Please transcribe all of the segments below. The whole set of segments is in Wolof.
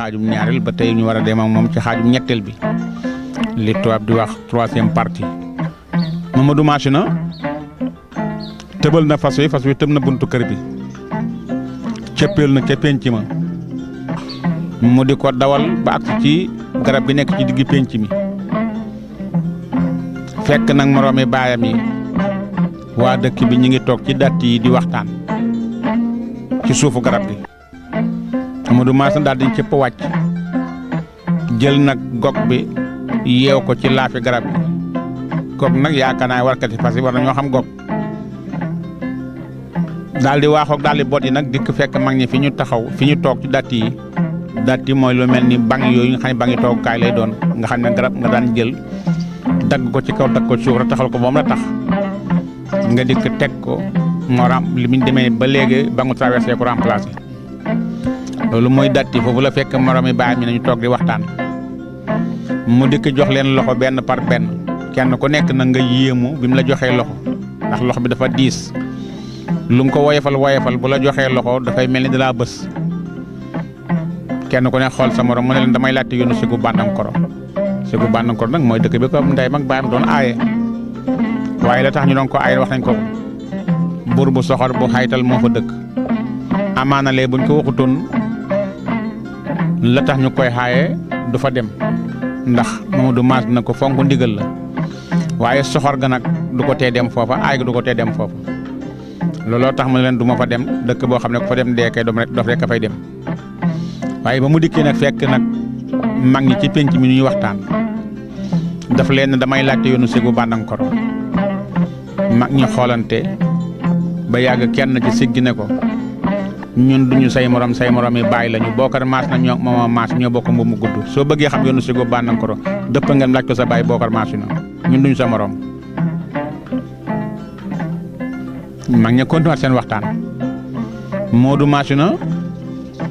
xaajum ñaareel ba tey ñu war a dem ak moom ci xaajum ñetteel bi li tubaab di wax troisième partie. Mamadou Machina tëbal na fas wi tëb na buntu kër bi cëppeel na ca penc ma mu di ko dawal ba agsi ci garab gi nekk ci diggi penc mi fekk nag moroomi baayam yi waa dëkk bi ñu ngi toog ci datt yi di waxtaan ci suufu garab gi. Mamadou Machina daal di cëpp wàcc jël nag gog bi yeew ko ci laafi garab gi gog nag yaakaar naa warkati fas yi war na ñoo xam gog daal di waaxoog daal di boot yi nag dikk fekk mag ñi fi ñu taxaw fi ñu toog ci datt yi mooy lu mel ni bank yooyu nga xam ne bangi toogukaay lay doon nga xam ne garab nga daan jël dagg ko ci kaw dagg ko ci suuf taxal ko moom la tax nga dikk teg ko moo li mu demee ba léegi ba nga traversé ko remplacé loolu mooy datt yi foofu la fekk moromi baay mi nañu toog di waxtaan mu dikk jox leen loxo benn par benn kenn ku nekk na nga yéemu bi mu la joxee loxo ndax loxo bi dafa diis lu nga ko woyefal bu la joxee loxo dafay mel ni dalaa bës kenn ku ne xool sa morom mu ne leen damay laajte yoonu Ségu Bandankoro nag mooy dëkk bi ko ndey mag baayam doon aaye waaye la tax ñu doon ko aaye wax nañ ko buur bu soxor bu xaytal moo fa dëkk amaana lee buñ ko waxutoon la tax ñu koy xaaye du fa dem ndax Mamadou Machina ko fonk ndigal la waaye soxor ga nag du ko tee dem foofa aay ga du ko tee dem foofa looloo tax mu ne leen du ma fa dem dëkk boo xam ne ku fa dem dee kay dof rek a fay dem waaye ba mu dikkee nag fekk nag mag ñi ci penc mi ñuy waxtaan daf leen damay laajte yoonu Ségu Bandankoro mag ñi xoolante ba yàgg kenn ci siggi ne ko ñun duñu say morom yi bàyyi lañu Bocar Machina ñoo Mama Machina ñoo bokk mbubb mu gudd soo bëggee xam yoonu Ségu Bandankoro dëpp ngeen laaj ko sa baay Bocar Machina ñun duñu sa morom. mag ña continué seen waxtaan Modou Machina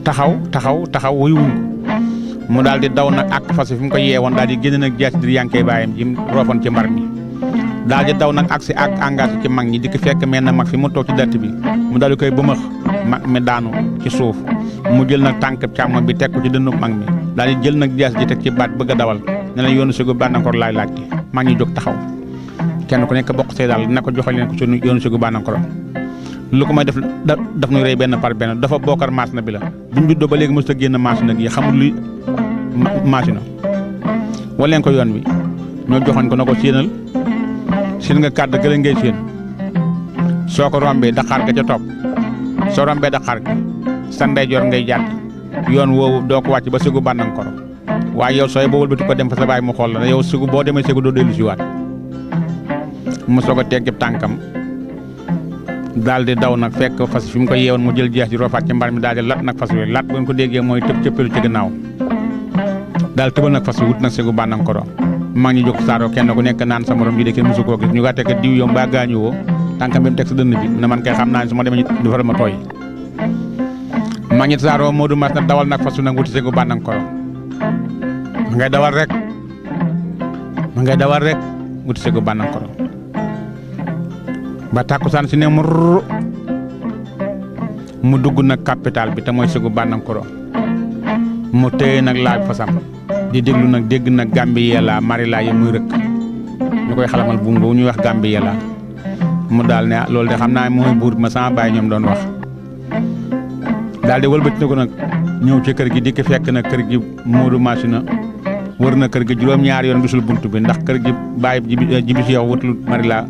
taxaw wuyuwuñ ko mu daal di daw nag ak fas fi mu ko yeewoon daal di génn nag jaasi di yankee baayam ji roofoon ci mbar mi daal di daw nag agsi ak engagé ci mag ñi di ko fekk mel na mag fi mu toog ci datt bi mu daal di koy bëmëx mag mi daanu ci suuf mu jël nag tànk càmm bi teg ko ci dënnu mag mi daal di jël nag jaasi ji teg ci baat bëgg a dawal ne leen yoonu Ségu Bandankoro laay laajte mag ñi jóg taxaw kenn ku nekk bokk see daal dina ko joxe leen ko ci yoonu Ségu Bandankoro lu ko may daf nuy rey benn par benn dafa Bocar Machina bi la buñ juddoo ba léegi mosut a génn Machina gi xamul luy Machina wala leen ko yoon wi ñoo joxoñ ko na ko séenal seen nga kàdd gëla ngay séen soo ko rombee daqaar ga ca topp soo rombee daqaar ga sa ndeyjoor ngay jàdd yoon woowu doo ko wàcc ba Ségu Bandankoro waaye yow sooy boo wëlbati ko dem fa sa baay mu xool la yow Ségu boo demee Ségu doo dellu si waat mu soog a teg ci tànkam daal di daw nag fekk fas fi mu ko yeewoon mu jël jeex ji roofaat ci mbar mi daal di lat nag fas wi lat bu ngeen ko déggee mooy tëb cëppeelu ci gannaaw daal tëbal nag fas wi wut nag Ségu Bandankoro mag ñi jóg saaroo kenn ku nekk naan sa morom ji de kenn mosu koo gis ñu gàttee ko diw yow mbaa gaañu woo tànkam bi mu teg sa dënn bi na man kay xam naa ne su ma demee du fa ma tooy mag ñi saaroo Modou Machina dawal nag fas wi nag wuti Ségu Bandankoro ma ngay dawal rek wuti Ségu Bandankoro ba tàkkusaan si ne mu dugg nag capital bi te mooy Ségu Bandankoro mu téye nag laaj fasam di déglu nag dégg nag Gambiyella Marila yi muy rëkk ñu koy xalamal buum boobu ñuy wax Gambiyella mu daal ne loolu de xam naa mooy buur ma sama baay ñoom doon wax daal di wëlbati ko nag ñëw ci kër gi di ko fekk nag kër gi Modou Machina wër na kër gi juróom-ñaari yoon gisul bunt bi ndax kër gi baay ji bi si yow wutul Marila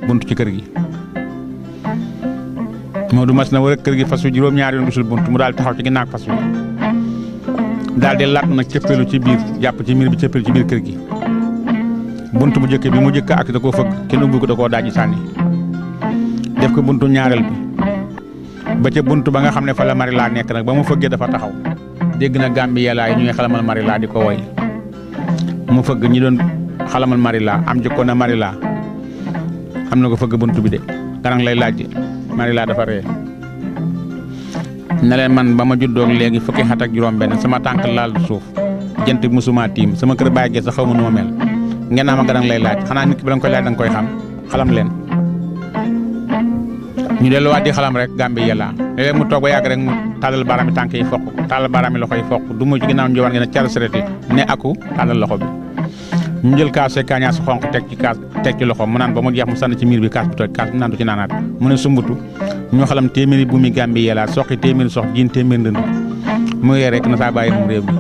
bunt ci kër gi Modou Machina wër kër gi fas wi juróom-ñaari yoon gisul bunt mu daal taxaw ci ginnaaw fas wi daal di lat nag cëppeelu ci biir jàpp ci miir bi cëppeelu ci biir kër gi bunt bu njëkk bi mu njëkk ak da koo fëgg kenn ubbi ko da koo daaji sànni def ko buntu ñaareel bi ba ca bunt ba nga xam ne fa la Marila nekk nag ba mu fëggee dafa taxaw dégg na Gambiyella yi ñu ngi xalamal Marila di ko woy mu fëgg ñi doon xalamal Marila am jëkkoon na Marila am na ko fëgg bunt bi de garang lay laaj Marila dafa ree ne leen man ba ma juddoog léegi fukki xat ak juróom-benn sama tànk laal suuf jant musuma tiim sama kër baay gee sax xaw ma nu ma mel ngeen naa ma garang lay laaj xanaa nit ki ba nga koy laaj da nga koy xam xalam leen ñu delluwaat di xalam rek Gambie yàlla léeg-léeg mu toog ba yàgg rek mu tàllal baaraami tànk yi fokk tàllal baaraami loxo yi fokk du muy ci ginnaaw njowaan ngeen a car sereti ne aku tàllal loxo bi ñu jël kaas see kañaa su xonq teg ci loxo mu naan ba mu jeex mu sànni ci miir bi kaas bi toj kaas bi naan du ci naanaat mu ne sumbutu ñu xalam téeméeri bu mi Gambie yàlla soqi téeméeri sox jiin téeméeri ndënd mu yee rek na saa bàyyi moom réew mi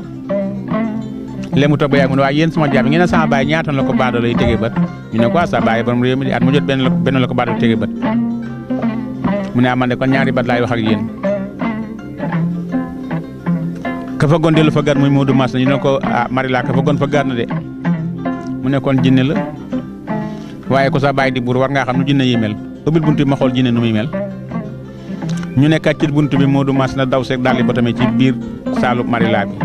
léegi mu toog ba yàgg mu ne waaye yéen sama jaam ngeen ne sama bàyyi ñaatoon la ko baadoo lay tege bët ñu ne quoi sa bàyyi borom réew mi di at mu jot benn la ko baadoo tege bët mu ne man de kon ñaari bat laay wax ak yéen ka fa gon dellu fa gar muy Modou Mass na ñu ne ko Marila ka fa gon fa gar na de mu ne kon jinne la waaye ko sa bàyyi di buur war ngaa xam nu jinne yi mel ubbil buntu bi ma xool jinne nu muy mel ñu ne kàccit buntu bi Modou Mass na daw seeg daal di ba tamit ci biir saalu Marila bi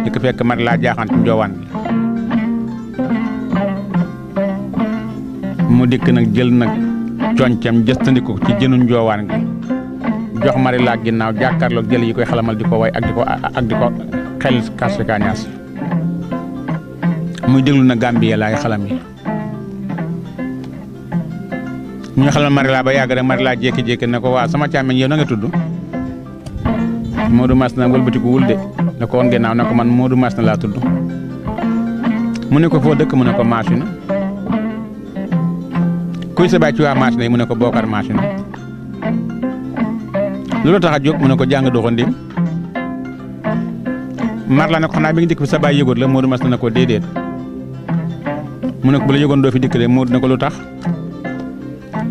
di ko fekk Marila jaaxaan ci njoowaan bi mu dikk nag jël nag concam jëstandiku ci jënu njoowaan gi jox Marila ginnaaw jàkkaarloog jël yi koy xalamal di ko way ak di ko xel kase kañaas muy déglu na Gambie laay xalam yi ñu xalamal Marila ba yàgg rek Marila jékki-jékki ne ko waa sama càmmeñ yow na nga tudd Modou Mass na wëlbatiku wul de ne ko woon ginnaaw ne ko man Modou Mass na laa tudd mu ne ko foo dëkk mu ne ko Maasina kuy sa baay ci waa Maasina yi mu ne ko Bokar Maasina loolu tax a jóg mu ne ko jàng doxandim Marila ne ko xanaa bi nga dikk fi sa baay yëgoot la Modou Mass na ko déedéet mu ne ko bu la yëgoon doo fi dikk de Modou ne ko lu tax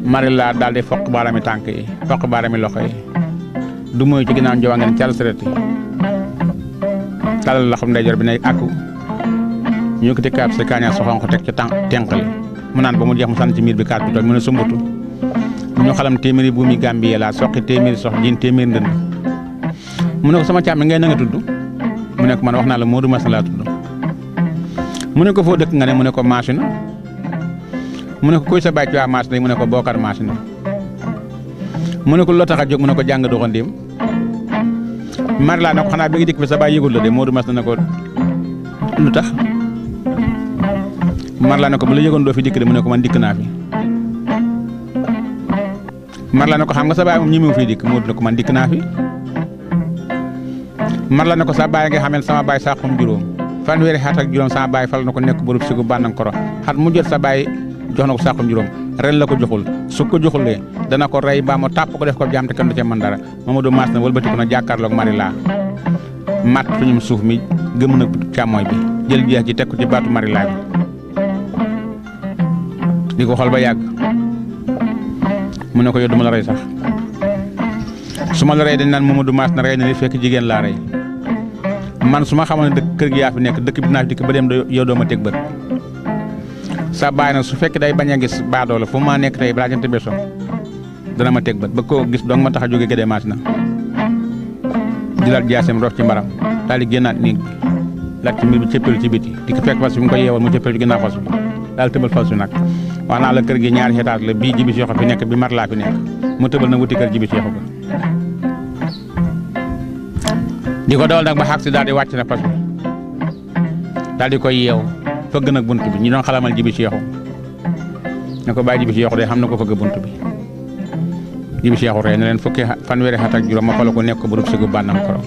Marila daal di foq baarami tànk yi foq baarami loxo yi du mooy ci ginnaaw njowaa ngeen cal seret yi talal loxom ndeyjoor bi ne akku ñu ko kaab sa kaña soxonko teg ci tenqali mu naan ba mu jeex mu sànni ci miir bi kaat bi toj mu ne sumbutu ñu xalam téeméeri buumi Gambie la soqi téeméeri sox jiin téeméeri ndënd mu ne ko sama càmm ngay na nga tudd mu ne ko man wax naa la Modou Mass laa tudd mu ne ko foo dëkk nga ne mu ne ko Maasina mu ne ko kuy sa baay ci waa Maasina mu ne ko Bokar Maasina mu ne ko loo tax a jóg mu ne ko jàng doxandim Marila ne ko xanaa bi nga dikk fi sa baay yëgul la de Modou Mass na ko lu tax Marila ne ko bu la yëgoon doo fi dikk de mu ne ko man dikk naa fi Marila ne ko xam nga sa baay moom ñi mu fi dikk Modou ne ko man dikk naa fi Marila ne ko sa baay nga xamel sama baay saaxum juróom fanweeri xat ak juróom sama baay fal na ko nekk bërëb sigu bànnankoro xat mu jot sa baay jox na ko saaxum juróom ren la ko joxul su ko joxulee dana ko rey ba mu tàpp ko def ko jaam te kenn du ca mën dara Modou Mass na wëlbatiku na jàkkaarloog Marila mat fi ñum suuf mi gëm na càmmooy bi jël jeex ji teg ko ci baatu Marila bi di ko xool ba yàgg mu ne ko yow duma la rey sax su ma la rey dañ naan Modou Mass na rey na li fekk jigéen laa rey man su ma xamoon ne dëkk kër gi yaa fi nekk dëkk bi dinaa fi dikk ba dem yow doo ma teg bët sa baay nag su fekkee day bañ a gis baadoo la fu ma nekk tey balaa jant beso dana ma teg bët ba koo gis dong ma tax a jóge Gédé Maasina di laal jaaseem rof ci mbaram daal di génnaat néeg bi laaj ci mbir bi cëppeelu ci biti di ko fekk fas bi mu ko yeewoon mu cëppeelu ci ginnaaw fas bi daal tëbal fas bi nag wax naa la kër gi ñaari étage la bii Jibi Seexu fi nekk bi Marila fi nekk mu tëbal na wuti kër Jibi Seexu ko di ko dawal nag ba xaag si daal di wàcc na fas bi daal di koy yeew fëgg nag bunt bi ñu doon xalamal Jibi Seexu ne ko bàyyi Jibi Seexu de xam na ko fëgg bunt bi Jibi Seexu rey na leen fukki fanweeri xat ak juróom ma fala ko nekk ko bu rub sigu bànnam koro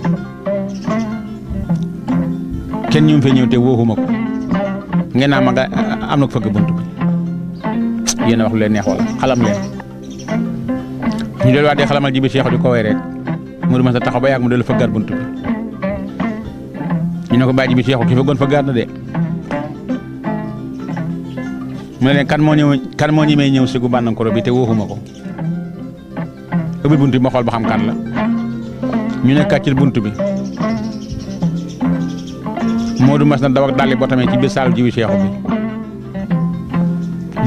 kenn ñu fee ñëw te wóoxuma ko ngeen naa ma nga am na ko fëgg bunt bi yéen a wax lu leen neex wala xalam leen ñu delluwaat dee xalamal Jibi Seexu di ko way rek Modou Mass taxaw ba yàgg mu dellu fëggaat bunt bi ñu ne ko bàyyi Jibi Seexu ki fëggoon fëggaat na de mu ne leen kan moo ñemee ñëw sigu bànnankoro bi te wóoxuma ko ubbil bunt bi ma xool ba xam kan la ñu ne kàccil bunt bi Modou Mass na daw ak dalli boo tamee ci biir saalu Jibi Seexu bi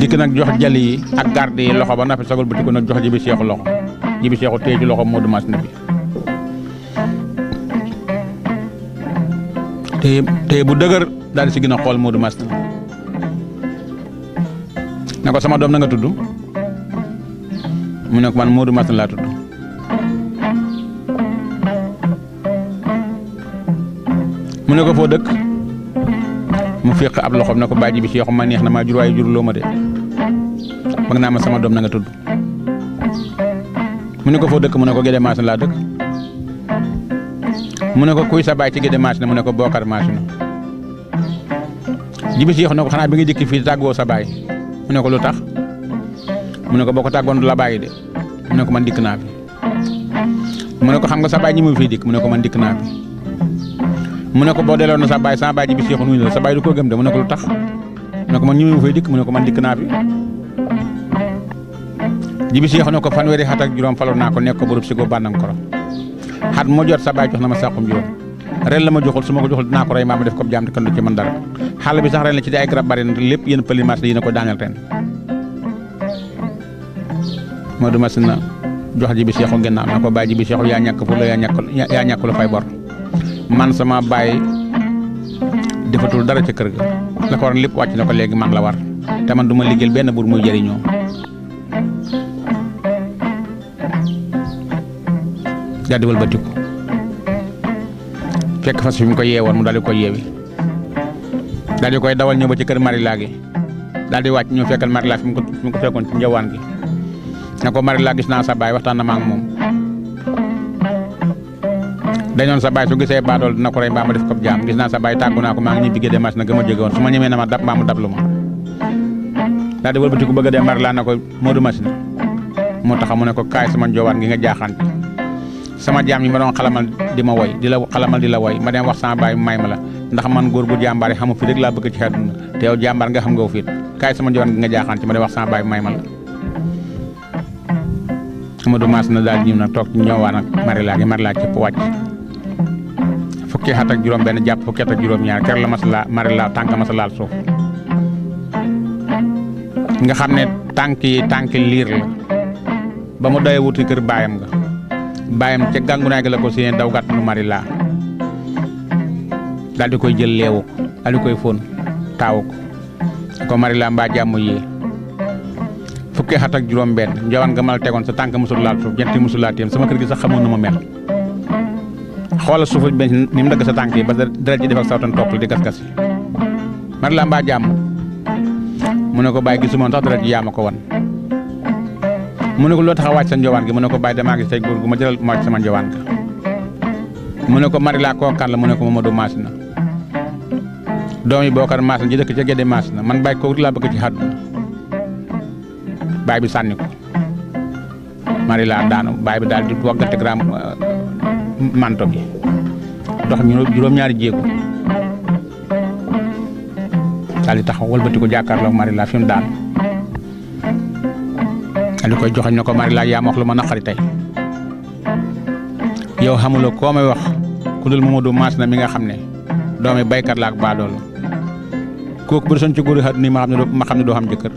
dikk nag jox jali yi ak garde yi loxo ba noppi sagul buti ko nag jox Jibi Seexu loxo Jibi Seexu téye ci loxo Modou Mass na bi téye bu dëgër daal di si gën a xool Modou Mass na ne ko sama doom na nga tudd mu ne ko man Modou Mass laa tudd mu ne ko foo dëkk mu féq ab loxoom ne ko bàyyi Jibi Seexu ma neex na maa jur waaye juruloo ma de bëgg naa ma sama doom na nga tudd mu ne ko foo dëkk mu ne ko Gédé Masina laa dëkk mu ne ko kuy sa baay ci Gédé Masina mu ne ko Bokar Masina Jibi Seexu ne ko xanaa bi nga jëkki fii tàggoo sa baay mu ne ko lu tax mu ne ko boo ko tàggoon du la bàyyi de mu ne ko man dikk naa fi mu ne ko xam nga sa baay ñi mu fii dikk mu ne ko man dikk naa fi mu ne ko boo delloo na sa baay sama baay Jibi Seexu nuyu la sa baay du ko gëm de mu ne ko lu tax mu ne ko man ñi mu fay dikk mu ne ko man dikk naa fi Jibi Seexu ne ko fanweeri xat ak juróom faloon naa ko nekk ko burub si go Bandankoro xat moo jot sa baay jox na ma sàqum juróom ren la ma joxul su ma ko joxul dinaa ko rey maa ma def ko jaam te kenn du ci mën dara xale bi sax ren la ci di ay garab bari na lépp yéen pëli marché yi na ko daaneel ren Modou Masina jox Jibi Seexu gannaaw na ko baay Jibi Seexu yaa ñàkk fu la yaa ñàkk lu fay bor man sama baay defatul dara ca kër ga la ko war lépp wàcc na ko léegi man la war te man du ma liggéeyal benn buur muy jëriñoo daal di wëlbatiku fekk fas fi mu ko yeewoon mu daal di koy yeewi daal di koy dawal ñëw ba ci kër Marila gi daal di wàcc ñëw fekkal Marila fi mu ko fekkoon ci njawaan gi na ko Marila gis naa sa baay waxtaan na ma ak moom dañoon sa baay su gisee baadool dina ko rey mbaa ma def ko jaam gis naa sa baay tàggu naa ko maa ngi ñibbi Gédé Masina gëm a jóge woon su ma ñemee na ma dab mbaa mu dablu ma daal di wëlbatiku bëgg a dem Marila na ko Modou Masina moo tax mu ne ko kaay sama njawaan gi nga jaaxaan sama jaam yi ma doon xalamal di ma woy di la xalamal di la woy ma dem wax sama baay may ma la ndax man góor gu jàmbaar yi xamu fi rek laa bëgg ci àdduna te yow jàmbaar nga xam nga fit kaay sama njawaan gi nga jaaxaan ci ma dem wax sama baay may ma la Modou Masina daal ñëw nag toog ci ñëwaan ak Marila cëpp wàcc fukki at ak juróom benn jàpp fukki at ak juróom ñaar kër la Marila tànk masa laal suuf nga xam ne tànk liir la ba mu doyee wuti kër baayam nga baayam ca gàngunaay ga la ko séen daw gàtt nu Marila daal di koy jël leewu ko daal di koy fóon taawu ko Marila mbaa jàmm yee fukki at ak juróom benn njawaan nga mal tegoon sa tànk musul laal suuf jenti musul laa téem sama kër gi sax xamoon na ma mel xoolal suuf benn ni mu dagg sa tànk yi ba dara ji def ak sawtan topp la di gas-gas yi Marila mbaa jàmm mu ne ko bàyyi gisuma sax dara ji yaa ma ko wan mu ne ko loo tax a wàcc sa njawaan gi mu ne ko bàyyi damaa gis tey góor gu ma jëlal ma wàcc sama njawaan ga mu ne ko Marila koo kan la mu ne ko Modou Masina doom yi Bokar Masina ji dëkk ca Gédé Masina man bàyyi ko laa bëgg ci àdduna baay bi sànni ko Marila daanu baay bi daal di waggante gram manto bi dox juróom-ñaari jéego daal di taxaw wëlbati ko jàkkaarloog Marila fi mu daanu daal di koy joxañ na ko Marila yaa ma wax lu ma naqari tey yow xamuloo koo may wax ku dul Modou Masina mi nga xam ne doomi baykat la ak baadoolo kooku bu desoon ci góor yi àdduna ma xam ne doo xam jëkkër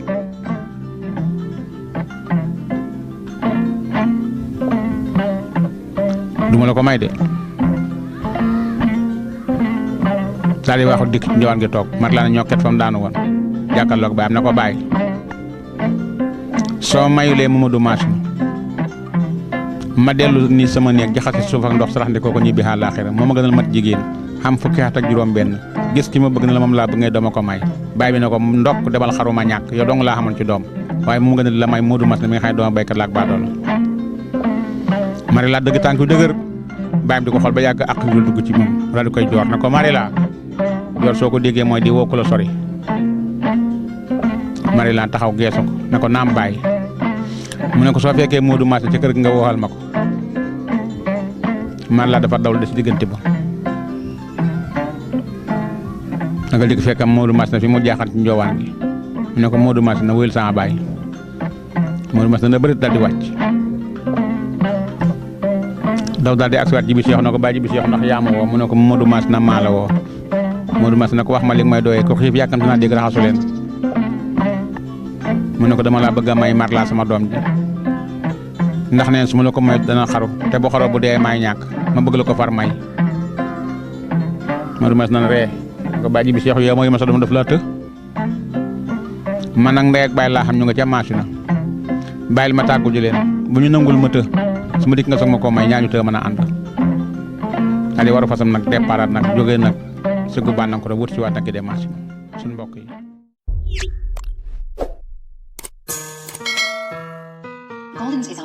duma la ko may de daal di waxu dikk njawaan gi toog Marila na ñokket fa mu daanu woon jàkkaarloog baayam na ko bàyyi soo mayulee Modou Masina ma dellu ni sama néeg jaxase suuf ak ndox sarax ndi ko ñibbi àllaaxira moo ma gënal mat jigéen xam fukki at ak juróom benn gis ki ma bëgg na la moom laa bëgg ngay dooma ko may baay bi ne ko ndokk demal xaruma ñàkk yow dong laa xamoon ci doom waaye mu gënal la may Modou Masina mi nga xam ne dooma baykat la ak baadoolo Marila dëgg tànk yu dëgër baayam di ko xool ba yàgg ak ñu dugg ci moom daal di koy joor na ko Marila joor soo ko déggee mooy di woo ku la sori Marila taxaw geesu ko ne ko naam bàyyi mu ne ko soo fekkee Modou Masina ci kër gi nga woowal ma ko Marila dafa dawul des diggante ba nga dikk fekkam Modou Masina fi mu jaaxal ci njowaan gi mu ne ko Modou Masina wéyul sama bàyyi Modou Masina na bëri daal di wàcc daw daal di agsiwaat Jibi Seexu na ko bàyyi Jibi Seexu ndax yaa ma woo mu ne ko Modou Masina maa la woo Modou Masina ko wax ma li may doyee ko xiif yàkkamti naa dégg raxasu leen mu ne ko dama laa bëgg a may Marila sama doom ji ndax neen su ma la ko may dana xaru te bu xaroo bu dee may ñàkk ma bëgg la ko far may Modou Masina ree ko bàyyi Jibi Seexu yow mooy ma sa doom daf laa të man nag ndey ak bàyyi laa xam ñu nga ca Masina bàyyil ma tàggu ji leen bu ñu nangul ma të su ma dikk nga soog ma koo may ñaañu të mën a ànd ali waru fasam nag départ nag jógee nag sëggu Bandankoro wut si waat nag Gédé Masina suñu mbokk yi. Golden's is